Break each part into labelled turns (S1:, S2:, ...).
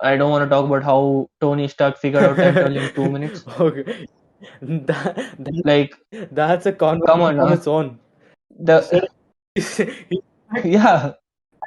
S1: I don't want to talk about how Tony Stark figured out time travel in 2 minutes.
S2: Okay. That,
S1: Like,
S2: that's a
S1: come
S2: conversation
S1: on
S2: on
S1: now.
S2: its own.
S1: The
S2: He-
S1: yeah,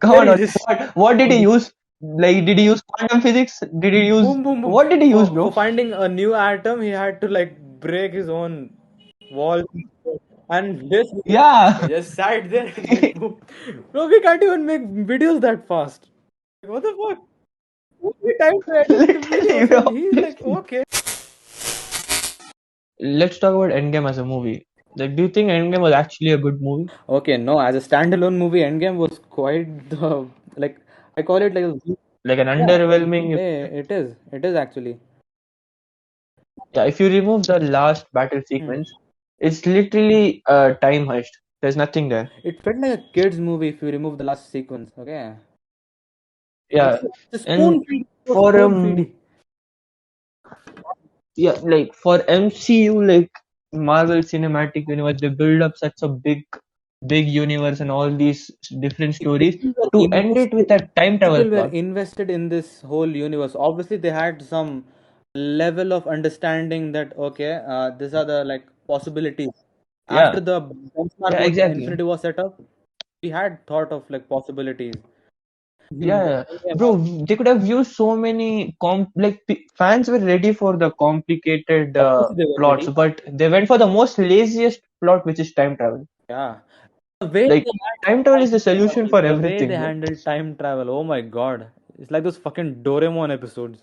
S1: come on
S2: he
S1: now.
S2: just
S1: What did he use? Like, did he use quantum physics? Did he use
S2: boom, boom, boom.
S1: what did he use,
S2: For
S1: bro?
S2: finding a new atom, he had to like break his own wall, and this
S1: Yeah,
S2: just sat there and like boom. Bro, we can't even make videos that fast. What the fuck? We time to edit the
S1: literally,
S2: videos, and
S1: bro.
S2: he's like, okay.
S1: Let's talk about Endgame as a movie. Like, do you think Endgame was actually a good movie?
S2: Okay, no, as a standalone movie, Endgame was quite the like I call it like
S1: Like an
S2: yeah,
S1: underwhelming.
S2: it is actually.
S1: Yeah, if you remove the last battle
S2: Hmm.
S1: sequence, it's literally a time heist. There's nothing there.
S2: It felt like a kids movie if you remove the last sequence. Okay,
S1: Yeah,
S2: it's a
S1: and
S2: spoon feeding.
S1: for
S2: Spoon feeding.
S1: yeah, like for MCU, like Marvel Cinematic Universe, they build up such a big universe and all these different stories
S2: People were
S1: to end it with
S2: invested.
S1: a time travel
S2: People were
S1: plot.
S2: invested in this whole universe. Obviously, they had some level of understanding that okay, these are the like possibilities. After
S1: Yeah,
S2: the benchmark
S1: yeah,
S2: was
S1: exactly.
S2: Infinity was set up, we had thought of like possibilities.
S1: Yeah, yeah. Bro, they could have used so many fans were ready for the complicated
S2: Obviously, they were
S1: plots,
S2: ready.
S1: but they went for the most laziest plot, which is time travel.
S2: Yeah. The way
S1: Like,
S2: they
S1: time
S2: handled
S1: travel is
S2: time
S1: the solution
S2: travel,
S1: for
S2: the way they
S1: everything, bro.
S2: handled time travel, oh my god. It's like those fucking Doraemon episodes.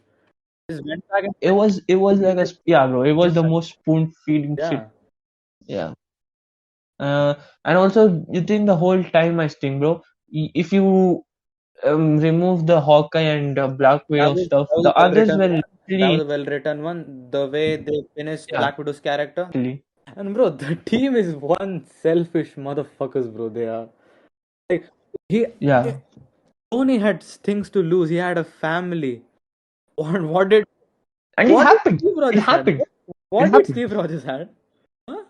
S2: Just went back and
S1: It was like yeah, bro. It was the most spoon feeding shit.
S2: yeah.
S1: Yeah. And also, you think the whole time I think, bro, if you remove the Hawkeye and Black Widow stuff,
S2: That was
S1: the
S2: a well
S1: others
S2: written
S1: were
S2: one. That was
S1: literally,
S2: a well written one. The way they finished
S1: yeah,
S2: Black Widow's character.
S1: literally,
S2: And bro, the team is one selfish motherfuckers, bro. They are like he
S1: yeah.
S2: Tony had things to lose. He had a family. What did
S1: And it
S2: what did
S1: happened.
S2: Steve
S1: It
S2: Rogers had?
S1: happened. It
S2: What did
S1: happened.
S2: Steve Rogers had? Huh?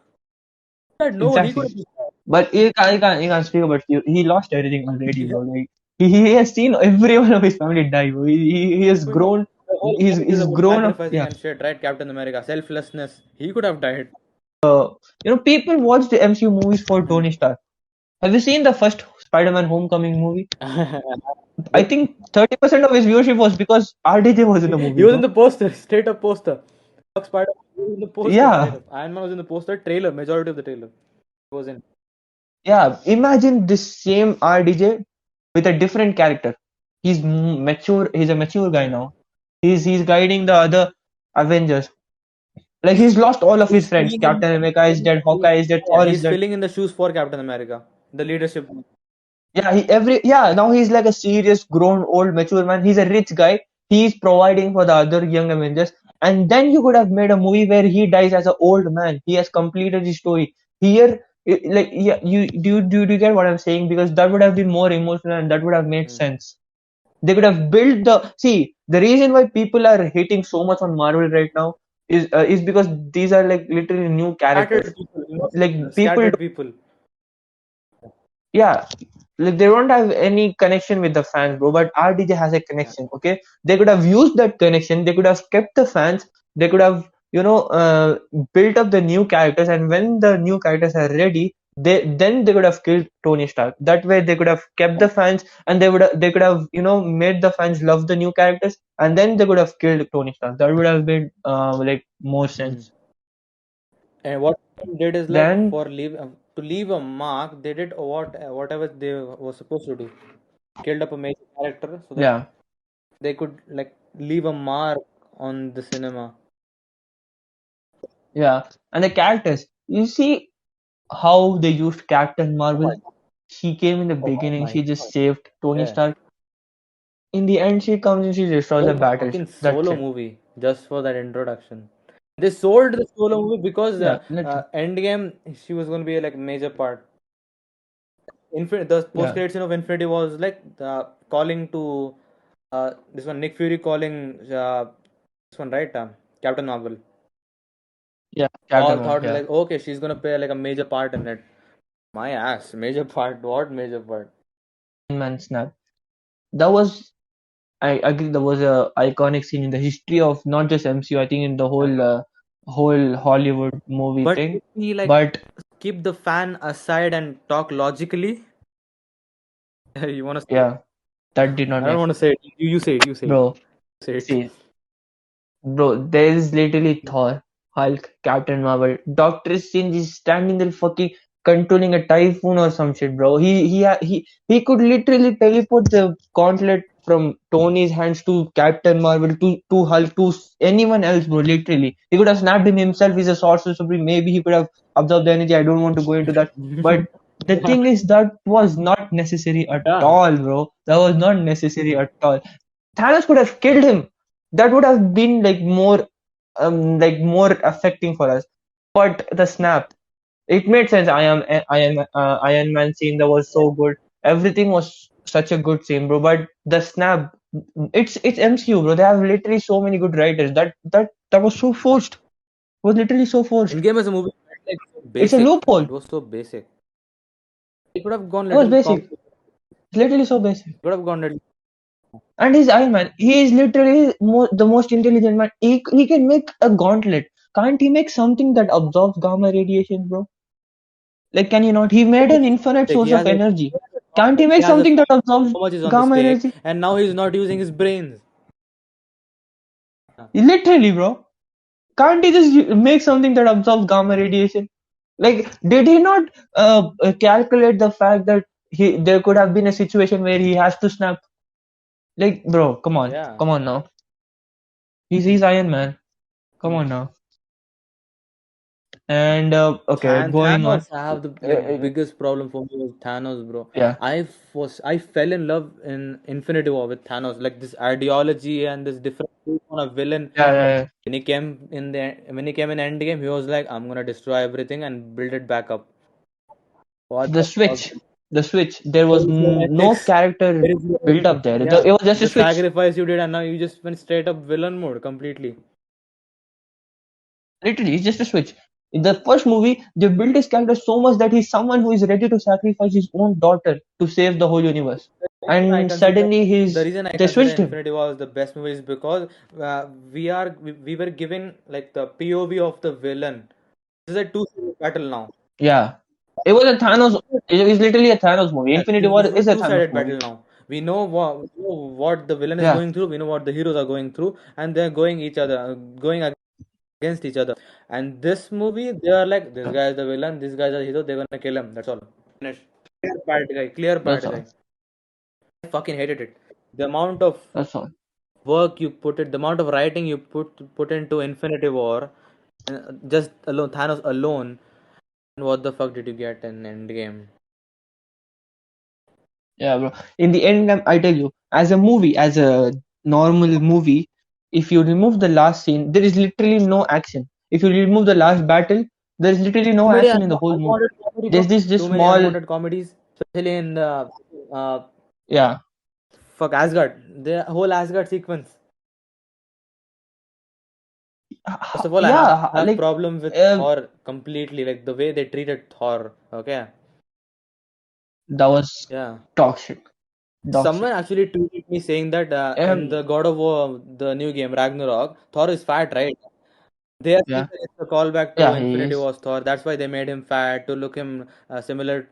S2: He had no one. He could
S1: Exactly.
S2: have.
S1: But you can't speak about he lost everything already, bro. Like, he has seen every one of his family die, bro. He has
S2: You know,
S1: grown.
S2: the whole movie is
S1: He's
S2: about
S1: grown up.
S2: sacrificing
S1: Yeah.
S2: and shit, right? Captain America, selflessness. He could have died.
S1: People watch the MCU movies for
S2: Hmm.
S1: Tony Stark. Have you seen the first Spider-Man Homecoming movie? I
S2: Yep.
S1: think 30% of his viewership was because RDJ was in the
S2: He
S1: movie,
S2: was in
S1: bro.
S2: the poster, straight up poster. Spider was in the poster, straight
S1: Yeah,
S2: up. Iron Man was in the poster, trailer, majority of the trailer. He was in.
S1: yeah. Imagine this same RDJ with a different character. Mature. He's a mature guy
S2: Hmm.
S1: now. He's guiding the other Avengers. Like, he's lost all of his
S2: He's
S1: friends.
S2: filling in,
S1: Captain America is dead.
S2: he's,
S1: Hawkeye is dead.
S2: yeah,
S1: Thor is
S2: he's
S1: dead.
S2: filling in the shoes for Captain America. The leadership.
S1: Now he's like a serious, grown, old, mature man. He's a rich guy. He's providing for the other young Avengers. And then you could have made a movie where he dies as an old man. He has completed his story. Here, yeah, do you get what I'm saying? Because that would have been more emotional and that would have made
S2: Hmm.
S1: sense. They could have built the reason why people are hating so much on Marvel right now is because these are like literally new characters.
S2: Scattered people,
S1: Like, people,
S2: scattered people.
S1: yeah, like they don't have any connection with the fans, bro. But RDJ has a
S2: Yeah.
S1: connection. Okay, they could have used that connection. They could have kept the fans. They could have, built up the new characters. And when the new characters are ready, they could have killed Tony Stark. That way, they could have kept the fans, and they could have, made the fans love the new characters. And then they could have killed Tony Stark. That would have made like more
S2: Hmm.
S1: sense.
S2: And what they did is like
S1: Then,
S2: for leave to leave a mark, they did whatever they were supposed to do. Killed up a major character so that
S1: yeah,
S2: they could like leave a mark on the cinema.
S1: yeah, and the characters. You see how they used Captain
S2: Oh my
S1: Marvel. She came in the
S2: Oh
S1: beginning,
S2: my
S1: she just
S2: God.
S1: saved Tony
S2: Yeah.
S1: Stark. In the end, she comes and she destroys
S2: Made
S1: the
S2: a
S1: battleship.
S2: fucking
S1: That's
S2: solo
S1: it.
S2: movie just for that introduction. They sold the solo movie because
S1: Yeah, literally.
S2: Endgame she was going to be like a major part. The post
S1: Yeah,
S2: credit scene of Infinity was like calling to this one Nick Fury calling this one right Captain Marvel.
S1: yeah, Captain
S2: All
S1: Marvel.
S2: thought
S1: Yeah,
S2: like okay she's gonna play like a major part in it. My ass, major part. What major part?
S1: Man snap. That was, I agree. There was a iconic scene in the history of not just MCU. I think in the
S2: Yeah.
S1: whole Hollywood movie
S2: But
S1: thing.
S2: if we like
S1: But
S2: keep the fan aside and talk logically, you want to say it?
S1: yeah, that did not
S2: I don't
S1: make
S2: want to
S1: sense,
S2: say it. You say it. You say it.
S1: bro.
S2: Say it.
S1: See, bro, there is literally Thor, Hulk, Captain Marvel. Doctor Strange is standing there fucking controlling a typhoon or some shit, bro. He could literally teleport the gauntlet from Tony's hands to Captain Marvel to Hulk to anyone else, bro. Literally, he could have snapped him himself. He's a sorcerer supreme. Maybe he could have absorbed the energy. I don't want to go into that, but the
S2: Yeah.
S1: thing is that was not necessary at
S2: Yeah.
S1: all, bro. That was not necessary at all. Thanos could have killed him. That would have been like more affecting for us. But the snap, it made sense. Iron Man scene that was so good. Everything was such a good scene, bro. But the snap, it's MCU, bro. They have literally so many good writers. That was so forced. It was literally so forced.
S2: Endgame as a movie felt like so
S1: It's a
S2: basic.
S1: loophole.
S2: It was so basic. It could have gone
S1: It was
S2: little
S1: basic. It's literally so basic.
S2: could have gone little.
S1: And he's Iron Man. He is literally the most intelligent man. He can make a gauntlet. Can't he make something that absorbs gamma radiation, bro? Like, can he not? He made an infinite
S2: Stake.
S1: source of
S2: He
S1: energy.
S2: has a
S1: Can't he
S2: he
S1: make
S2: has a
S1: something that
S2: stake.
S1: absorbs
S2: How much is on the
S1: gamma
S2: stake,
S1: energy?
S2: and now he's not using his brains.
S1: Literally, bro. Can't he just make something that absorbs gamma radiation? Like, did he not calculate the fact that there could have been a situation where he has to snap? Like, bro,
S2: Yeah.
S1: come on now. He's Iron Man. Come on now. And okay, going on.
S2: Thanos, I have the
S1: Uh,
S2: like biggest problem for me was Thanos, bro.
S1: yeah,
S2: I fell in love in Infinity War with Thanos, like this ideology and this different take on a villain.
S1: yeah, yeah, yeah.
S2: When he came in Endgame, he was like, "I'm gonna destroy everything and build it back up." What
S1: The
S2: the fuck?
S1: switch, the switch. There
S2: There
S1: was
S2: is no
S1: no
S2: ethics.
S1: character
S2: There is no
S1: built
S2: ethics.
S1: up there.
S2: Yeah,
S1: It was just a
S2: the
S1: switch.
S2: sacrifice you did, and now you just went straight up villain mode completely.
S1: Literally, it's just a switch. In the first movie, they built his character so much that he's someone who is ready to sacrifice his own daughter to save the whole universe.
S2: The reason I
S1: And
S2: consider
S1: suddenly
S2: the reason I
S1: they
S2: consider
S1: switched him.
S2: Infinity War as the best movie is because we were given like the POV of the villain. This is a two-sided battle now.
S1: Yeah. It was a Thanos. It is literally a Thanos movie.
S2: Yeah,
S1: Infinity
S2: this
S1: War
S2: is a
S1: is a Thanos
S2: two-sided
S1: movie.
S2: battle now. We know what the villain is
S1: Yeah.
S2: going through. We know what the heroes are going through, and they're going against each other. And this movie, they are like, this guy is the villain, this guy is the hero. They're gonna kill him. That's all. Finish. Clear bad guy. Clear
S1: That's
S2: bad guy.
S1: all.
S2: I fucking hated it. The amount of
S1: That's all.
S2: the amount of writing you put into Infinity War, just alone Thanos alone. And what the fuck did you get in Endgame?
S1: Yeah, bro. In the end, I tell you, as a movie, as a normal movie, if you remove the last scene, there is literally no action. If you remove the last battle, there is literally no
S2: Comedy,
S1: action in the whole movie.
S2: unwanted comedy, bro.
S1: There's this
S2: Too many
S1: small,
S2: unwanted comedies, especially in the uh,
S1: yeah,
S2: fuck Asgard. The whole Asgard sequence. First of all,
S1: yeah,
S2: I have
S1: like,
S2: problem with
S1: uh,
S2: Thor completely, like the way they treated Thor. Okay,
S1: that was
S2: yeah.
S1: toxic, toxic.
S2: Someone actually tweeted me saying that in
S1: Um,
S2: the God of War, the new game Ragnarok, Thor is fat, right? They are saying
S1: yeah,
S2: that it's a callback to
S1: yeah, he
S2: Infinity
S1: is,
S2: War Thor. That's why they made him fat to look him similar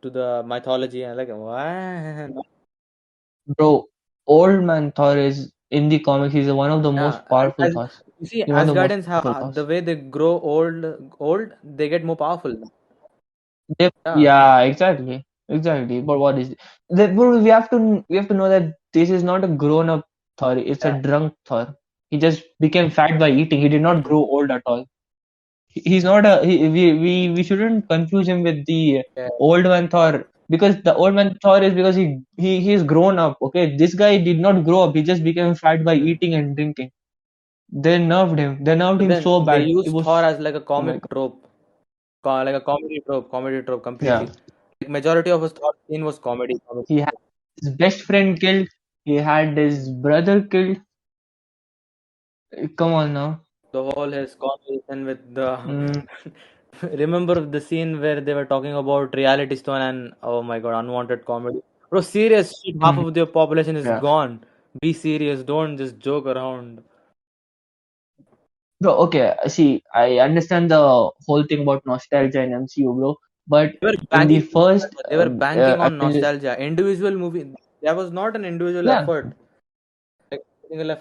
S2: to the mythology. And like, what?
S1: bro. Old man Thor is in the comics. He's one of the most
S2: Yeah,
S1: powerful
S2: as
S1: Thors.
S2: you see,
S1: He's one of the most
S2: Asgardians have
S1: powerful
S2: the
S1: Thors.
S2: way they grow old, they get more powerful. Yeah,
S1: Yeah, exactly, exactly. But what is but we have to know that this is not a grown up Thor. It's a
S2: yeah,
S1: drunk Thor. He just became fat by eating. He did not grow old at all. He's not a we shouldn't confuse him with the
S2: yeah.
S1: old man Thor because the old man Thor is because he's grown up. Okay, this guy did not grow up. He just became fat by
S2: Mm.
S1: eating and drinking. They nerfed him. They nerfed
S2: But
S1: him
S2: then
S1: so
S2: they
S1: bad. It
S2: use Thor
S1: was,
S2: as like a
S1: oh my
S2: comic
S1: god.
S2: trope, like a comedy trope
S1: Yeah,
S2: completely. Like majority of his Thor scene was comedy.
S1: he had his best friend killed. He had his brother killed. Come on now.
S2: The whole his conversation with the
S1: Mm,
S2: remember the scene where they were talking about reality stone and oh my god, unwanted comedy. Bro, serious shit. Half
S1: mm,
S2: of the population is
S1: yeah.
S2: gone. Be serious. Don't just joke around.
S1: Bro, okay, see, I understand the whole thing about nostalgia in MCU, bro, but
S2: They were
S1: in the
S2: banking.
S1: first,
S2: They were banking
S1: I
S2: on
S1: mean,
S2: nostalgia. Individual movie. That was not an individual
S1: yeah,
S2: effort. Like, single